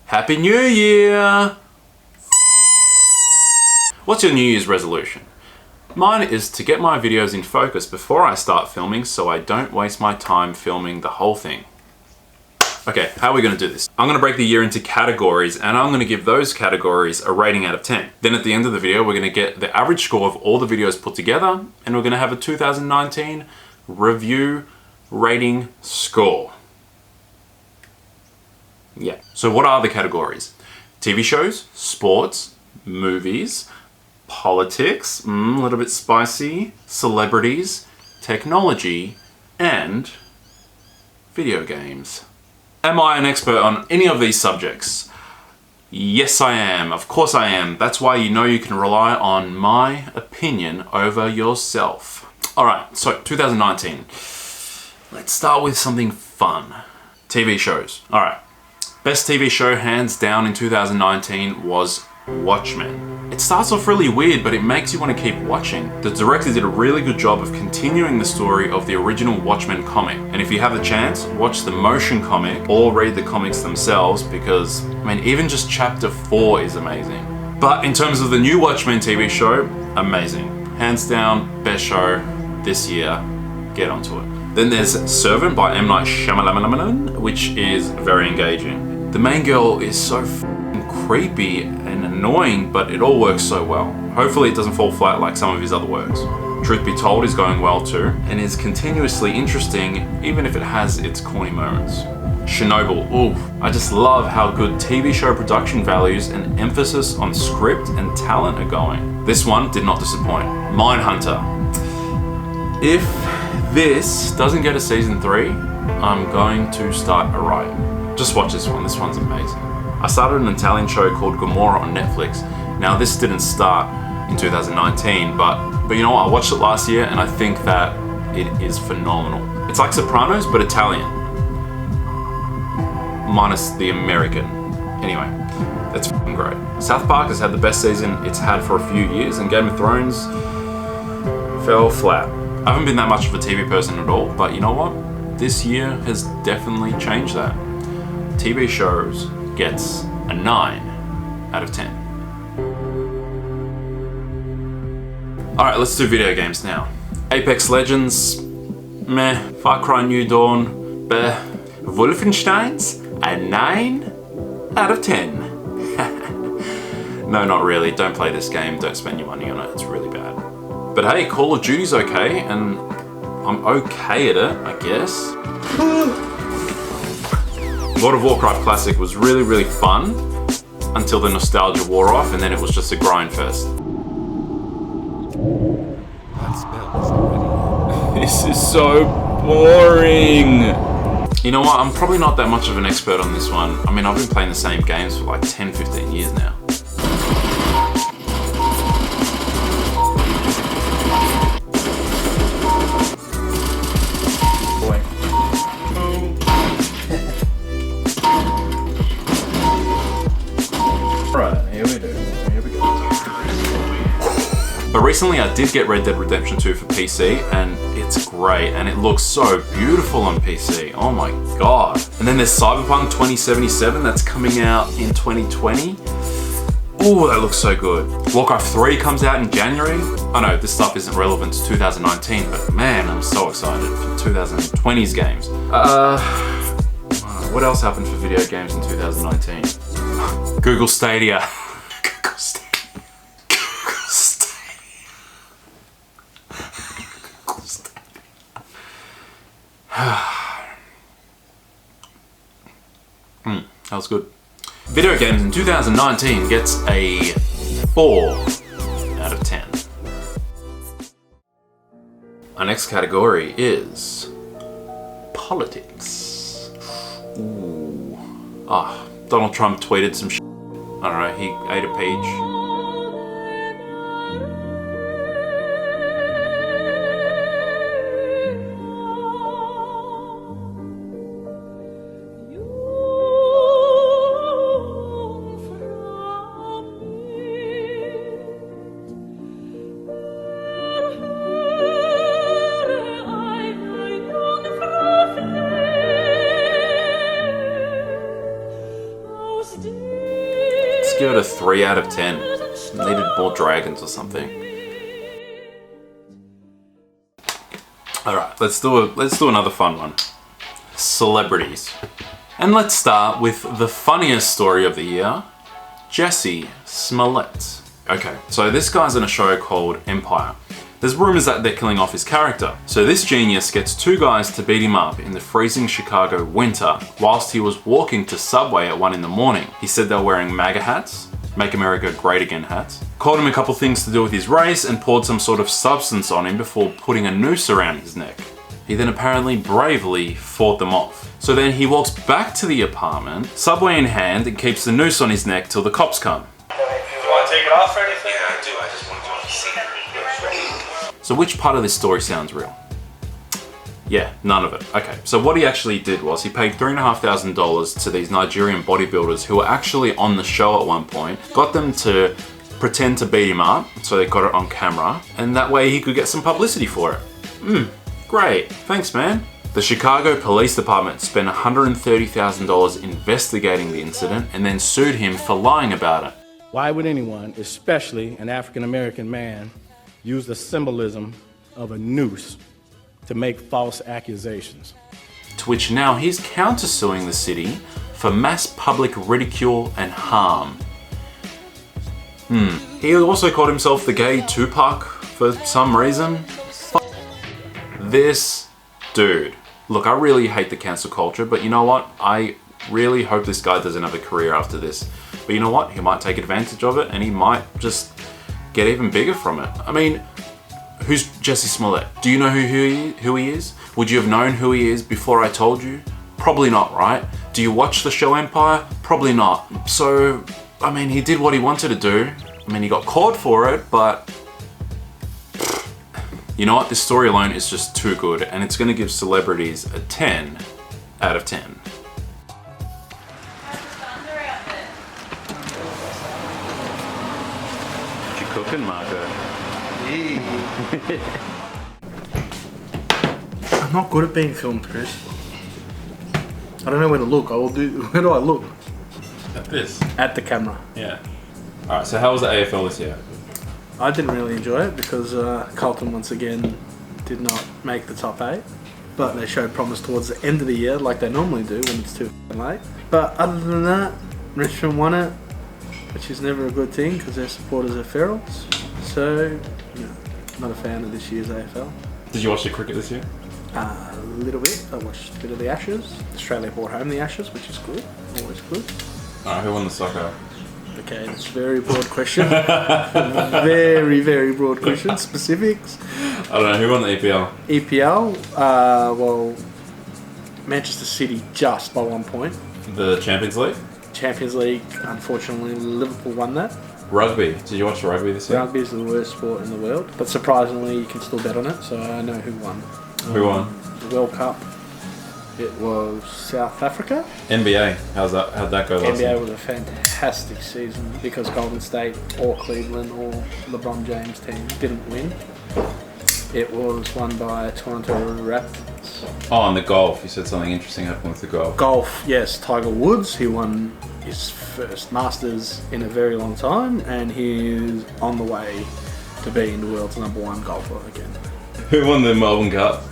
Happy New Year! What's your New Year's resolution? Mine is to get my videos in focus before I start filming so I don't waste my time filming the whole thing. Okay, how are we gonna do this? I'm gonna break the year into categories and I'm gonna give those categories a rating out of 10. Then at the end of the video, we're gonna get the average score of all the videos put together and we're gonna have a 2019 review rating score. Yeah. So what are the categories? TV shows, sports, movies, politics, a little bit spicy, celebrities, technology, and video games. Am I an expert on any of these subjects? Yes, I am. Of course I am. That's why you know you can rely on my opinion over yourself. Alright, so 2019. Let's start with something fun. TV shows. Alright. Best TV show hands down in 2019 was Watchmen. It starts off really weird, but it makes you want to keep watching. The director did a really good job of continuing the story of the original Watchmen comic. And if you have the chance, watch the motion comic or read the comics themselves because, I mean, even just chapter 4 is amazing. But in terms of the new Watchmen TV show, amazing. Hands down, best show this year. Get onto it. Then there's Servant by M. Night Shyamalan, which is very engaging. The main girl is so creepy and annoying, but it all works so well. Hopefully it doesn't fall flat like some of his other works. Truth Be Told is going well too, and is continuously interesting even if it has its corny moments. Chernobyl, ooh, I just love how good TV show production values and emphasis on script and talent are going. This one did not disappoint. Mindhunter. If this doesn't get a season 3, I'm going to start a riot. Just watch this one's amazing. I started an Italian show called Gomorrah on Netflix. Now this didn't start in 2019, but you know what, I watched it last year and I think that it is phenomenal. It's like Sopranos, but Italian. Minus the American. Anyway, that's f***ing great. South Park has had the best season it's had for a few years, and Game of Thrones fell flat. I haven't been that much of a TV person at all, but you know what? This year has definitely changed that. TV shows gets a 9 out of 10. Alright, let's do video games now. Apex Legends, meh. Far Cry New Dawn, beh. Wolfensteins, a 9 out of 10. No, not really. Don't play this game. Don't spend your money on it. It's really bad. But hey, Call of Duty's okay, and I'm okay at it, I guess. World of Warcraft Classic was really, really fun until the nostalgia wore off, and then it was just a grind fest. This is so boring. You know what? I'm probably not that much of an expert on this one. I mean, I've been playing the same games for like 10, 15 years now. But recently I did get Red Dead Redemption 2 for PC and it's great and it looks so beautiful on PC. Oh my god. And then there's Cyberpunk 2077 that's coming out in 2020. Ooh, that looks so good. Warcraft 3 comes out in January. I know this stuff isn't relevant to 2019, but man, I'm so excited for 2020's games. What else happened for video games in 2019? Google Stadia. That was good. Video games in 2019 gets a 4 out of 10. Our next category is politics. Ooh. Donald Trump tweeted some shit. I don't know, he ate a peach. Let's give it a 3 out of 10. Needed more dragons or something. Alright, let's do another fun one. Celebrities. And let's start with the funniest story of the year, Jussie Smollett. Okay, so this guy's in a show called Empire. There's rumors that they're killing off his character. So this genius gets 2 guys to beat him up in the freezing Chicago winter whilst he was walking to Subway at 1 in the morning. He said they were wearing MAGA hats, Make America Great Again hats, called him a couple things to do with his race and poured some sort of substance on him before putting a noose around his neck. He then apparently bravely fought them off. So then he walks back to the apartment, Subway in hand, and keeps the noose on his neck till the cops come. Do you want to take it off or anything? Yeah, I do. I just want to see it. So which part of this story sounds real? Yeah, none of it. Okay, so what he actually did was he paid $3,500 to these Nigerian bodybuilders who were actually on the show at one point, got them to pretend to beat him up, so they got it on camera, and that way he could get some publicity for it. Great, thanks man. The Chicago Police Department spent $130,000 investigating the incident and then sued him for lying about it. Why would anyone, especially an African American man, use the symbolism of a noose to make false accusations? To which now he's countersuing the city for mass public ridicule and harm. He also called himself the gay Tupac for some reason. This dude. Look, I really hate the cancel culture, but you know what? I really hope this guy doesn't have a career after this. But you know what? He might take advantage of it and he might just get even bigger from it. I mean, who's Jussie Smollett? Do you know who he is? Would you have known who he is before I told you? Probably not, right? Do you watch the show Empire? Probably not. So, I mean, he did what he wanted to do. I mean, he got caught for it, but you know what? This story alone is just too good, and it's going to give Celebrities a 10 out of 10. What you cooking, Marco? I'm not good at being filmed, Chris. I don't know where to look. Where do I look? At this? At the camera. Yeah. Alright, so how was the AFL this year? I didn't really enjoy it because Carlton once again did not make the top 8. But they showed promise towards the end of the year like they normally do when it's too late. But other than that, Richmond won it, which is never a good thing because their supporters are ferals. So, not a fan of this year's AFL. Did you watch the cricket this year? A little bit. I watched a bit of the Ashes. Australia brought home the Ashes, which is good. Always good. Alright, who won the soccer? Okay, that's a very broad question. Very, very broad question. Specifics. I don't know, who won the EPL? EPL, well, Manchester City just by 1 point. The Champions League? Champions League, unfortunately, Liverpool won that. Rugby. Did you watch rugby this year? Rugby is the worst sport in the world, but surprisingly, you can still bet on it, so I know who won. Who won? The World Cup. It was South Africa. NBA. How'd that go last NBA year? was a fantastic season because Golden State or Cleveland or LeBron James team didn't win. It was won by Toronto Raptors. Oh, and the golf. You said something interesting happened with the golf. Golf, yes. Tiger Woods, he won his first Masters in a very long time, and he's on the way to being the world's #1 golfer again. Who won the Melbourne Cup?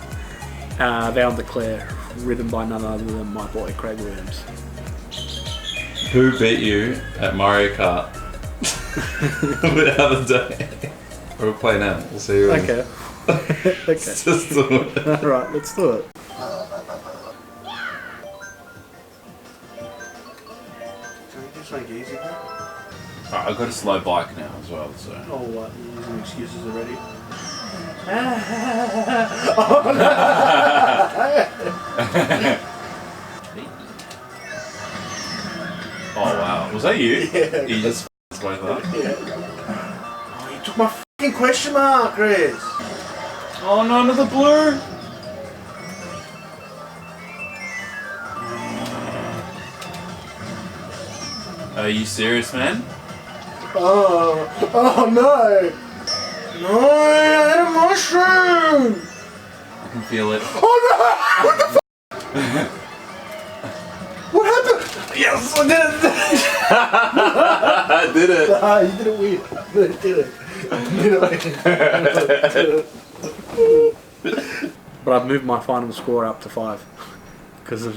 Val Declare, ridden by none other than my boy Craig Williams. Who beat you at Mario Kart the other day? We'll play now. We'll see who wins. Okay. Okay. Let's just do it. Alright, let's do it. Can we do something easy? Alright, I've got a slow bike now as well, so. Oh, what? You're using excuses already? Oh wow, was that you? Yeah. You just both up? Yeah. Oh, you took my fucking question mark, Chris. Oh no, another blue! Are you serious, man? Oh no! No, I had a mushroom! I can feel it. Oh no! What the f***? What happened? Yes, I did it! I did it. Ah, you did it weird. You did it. But I've moved my final score up to 5 because of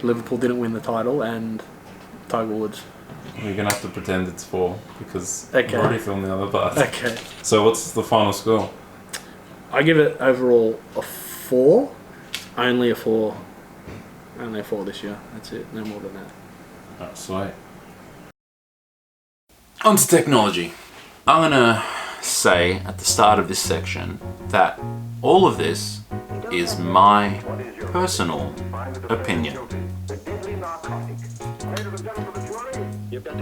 Liverpool didn't win the title and Tiger Woods. We're gonna have to pretend it's 4 because Okay. we've already filmed the other part. Okay. So what's the final score? I give it overall a 4. Only a 4. Only a 4 this year. That's it. No more than that. Oh, sweet. On to technology. I'm gonna say at the start of this section that all of this is my personal opinion.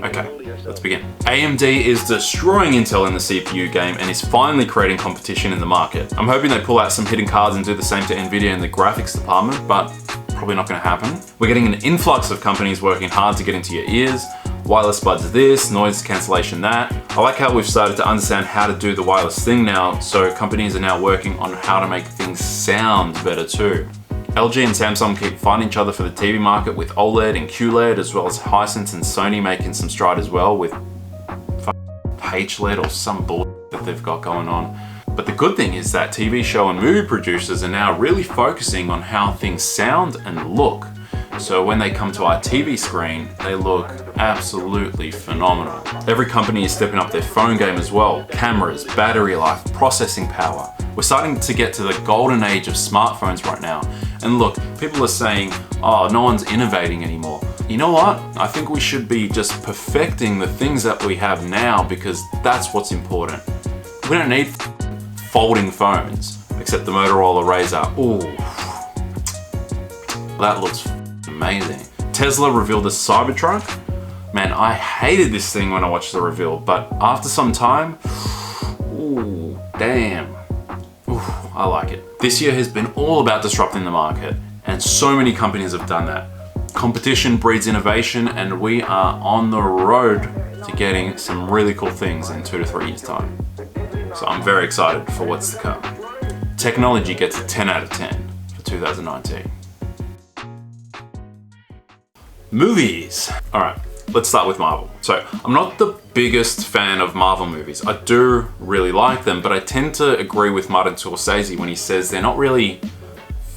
Okay, let's begin. AMD is destroying Intel in the CPU game and is finally creating competition in the market. I'm hoping they pull out some hidden cards and do the same to Nvidia in the graphics department, but probably not going to happen. We're getting an influx of companies working hard to get into your ears. Wireless buds this, noise cancellation that. I like how we've started to understand how to do the wireless thing now, so companies are now working on how to make things sound better too. LG and Samsung keep fighting each other for the TV market with OLED and QLED, as well as Hisense and Sony making some stride as well with HLED or some bullshit that they've got going on. But the good thing is that TV show and movie producers are now really focusing on how things sound and look. So when they come to our TV screen, they look absolutely phenomenal. Every company is stepping up their phone game as well. Cameras, battery life, processing power. We're starting to get to the golden age of smartphones right now. And look, people are saying, oh, no one's innovating anymore. You know what? I think we should be just perfecting the things that we have now because that's what's important. We don't need folding phones, except the Motorola Razr. Ooh, that looks amazing. Tesla revealed the Cybertruck. Man, I hated this thing when I watched the reveal, but after some time, ooh, damn. Ooh, I like it. This year has been all about disrupting the market, and so many companies have done that. Competition breeds innovation, and we are on the road to getting some really cool things in 2 to 3 years' time. So I'm very excited for what's to come. Technology gets a 10 out of 10 for 2019. Movies. All right, let's start with Marvel. So I'm not the biggest fan of Marvel movies. I do really like them, but I tend to agree with Martin Scorsese when he says they're not really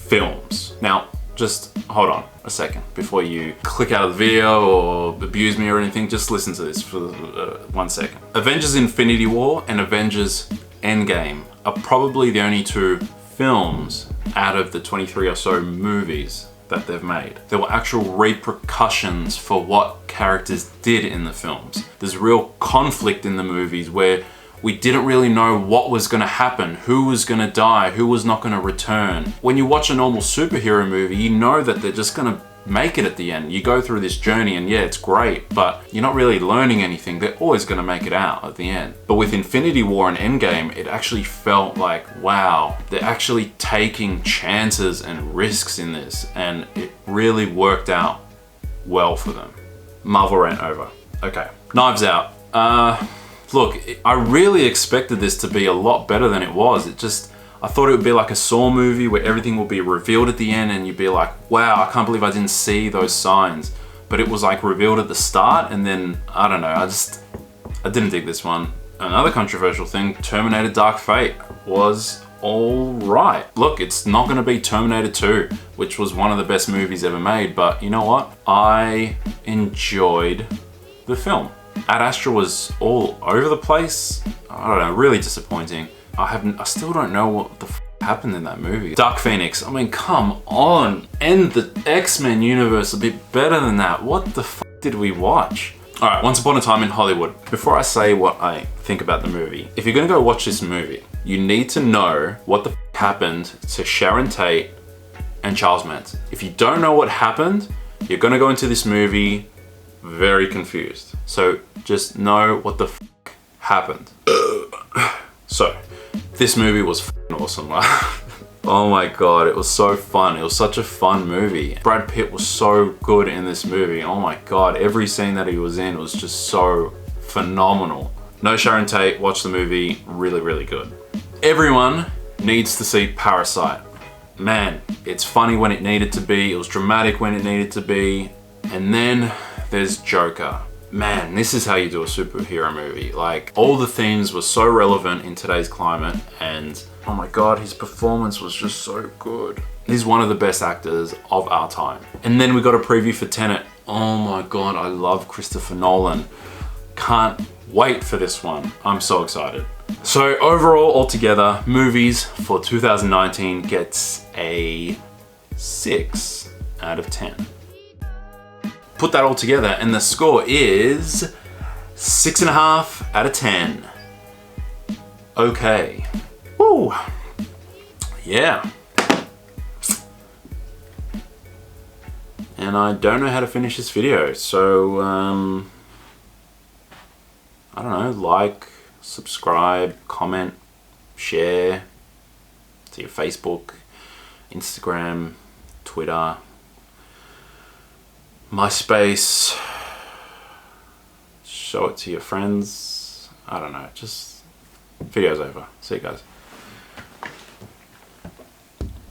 films. Now, just hold on a second before you click out of the video or abuse me or anything. Just listen to this for 1 second. Avengers Infinity War and Avengers Endgame are probably the only 2 films out of the 23 or so movies that they've made. There were actual repercussions for what characters did in the films. There's real conflict in the movies where we didn't really know what was gonna happen, who was gonna die, who was not gonna return. When you watch a normal superhero movie, you know that they're just gonna make it at the end. You go through this journey and yeah, it's great, but you're not really learning anything. They're always gonna make it out at the end. But with Infinity War and Endgame, it actually felt like, wow, they're actually taking chances and risks in this, and it really worked out well for them. Marvel rant over. Okay, Knives Out. Look, I really expected this to be a lot better than it was. I thought it would be like a Saw movie where everything will be revealed at the end and you'd be like, wow, I can't believe I didn't see those signs. But it was like revealed at the start and then, I don't know, I didn't dig this one. Another controversial thing, Terminator Dark Fate was all right. Look, it's not gonna be Terminator 2, which was one of the best movies ever made, but you know what? I enjoyed the film. Ad Astra was all over the place. I don't know, really disappointing. I still don't know what the happened in that movie. Dark Phoenix, I mean, come on. End the X-Men universe a bit better than that. What the did we watch? All right, Once Upon a Time in Hollywood. Before I say what I think about the movie, if you're gonna go watch this movie, you need to know what the happened to Sharon Tate and Charles Manson. If you don't know what happened, you're gonna go into this movie very confused. So just know what the happened. So, this movie was awesome. Oh my god, it was so fun. It was such a fun movie. Brad Pitt was so good in this movie. Oh my god, every scene that he was in was just so phenomenal. No Sharon Tate, watch the movie, really, really good. Everyone needs to see Parasite. man, it's funny when it needed to be, it was dramatic when it needed to be, and then there's Joker. Man, this is how you do a superhero movie. Like, all the themes were so relevant in today's climate, and oh my god, his performance was just so good. He's one of the best actors of our time. And then we got a preview for Tenet. Oh my god, I love Christopher Nolan. Can't wait for this one. I'm so excited. So overall, altogether, movies for 2019 gets a 6 out of 10. Put that all together and the score is 6.5 out of 10. Okay. Woo. Yeah. And I don't know how to finish this video, so I don't know, like, subscribe, comment, share to your Facebook, Instagram, Twitter, MySpace, show it to your friends. I don't know, just video's over. See you guys.